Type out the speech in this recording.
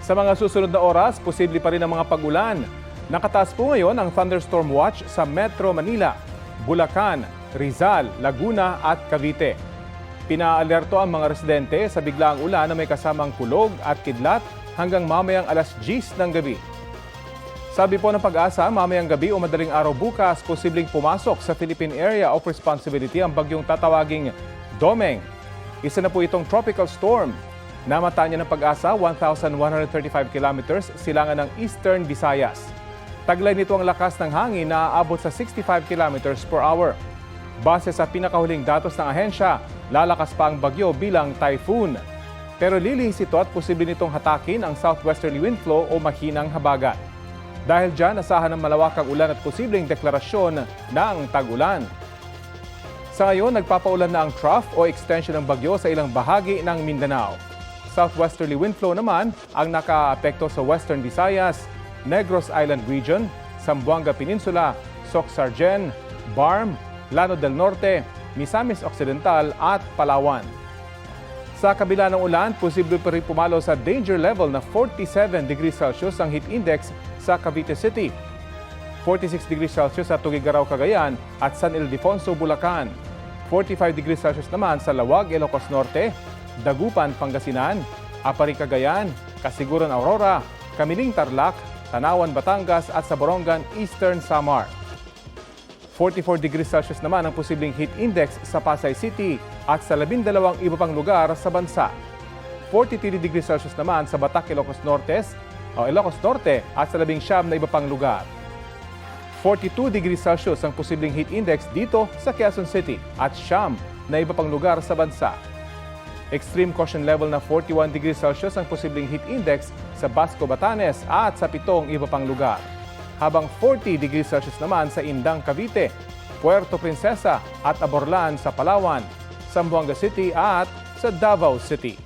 Sa mga susunod na oras, posible pa rin ang mga pag-ulan. Nakataas po ngayon ang thunderstorm watch sa Metro Manila, Bulacan, Rizal, Laguna at Cavite. Pinaalerto ang mga residente sa biglaang ulan na may kasamang kulog at kidlat hanggang mamayang alas 10 ng gabi. Sabi po ng Pag-asa, mamayang gabi o madaling araw bukas, posibleng pumasok sa Philippine Area of Responsibility ang bagyong tatawaging Domeng. Isa na po itong tropical storm. Namata niya ng Pag-asa, 1,135 kilometers silangan ng Eastern Visayas. Taglay nito ang lakas ng hangin na aabot sa 65 kilometers per hour. Base sa pinakahuling datos ng ahensya, lalakas pa ang bagyo bilang typhoon. Pero lilihis ito at posible nitong hatakin ang southwesterly wind flow o mahinang habagat. Dahil dyan, asahan ng malawakang ulan at posibleng deklarasyon ng tag-ulan. Sa ngayon, nagpapaulan na ang trough o extension ng bagyo sa ilang bahagi ng Mindanao. Southwesterly wind flow naman ang nakaapekto sa Western Visayas, Negros Island Region, Zamboanga Peninsula, Soc-Sargen, Barm, Llano del Norte, Misamis Occidental at Palawan. Sa kabila ng ulan, posible pa rin pumalo sa danger level na 47 degrees Celsius ang heat index sa Cavite City, 46 degrees Celsius sa Tuguegarao, Cagayan at San Ildefonso, Bulacan, 45 degrees Celsius naman sa Lawag, Ilocos Norte, Dagupan, Pangasinan, Apari, Cagayan, Kasiguran, Aurora, Kamiling, Tarlac, Tanawan, Batangas at sa Borongan, Eastern Samar. 44 degrees Celsius naman ang posibleng heat index sa Pasay City at sa 12 iba pang lugar sa bansa. 43 degrees Celsius naman sa Batac, Ilocos Norte at sa 19 na iba pang lugar. 42 degrees Celsius ang posibleng heat index dito sa Quezon City at Siam na iba pang lugar sa bansa. Extreme caution level na 41 degrees Celsius ang posibleng heat index sa Basco, Batanes at sa 7 iba pang lugar. Habang 40 degrees Celsius naman sa Indang, Cavite, Puerto Princesa at Aborlan sa Palawan, Zamboanga City at sa Davao City.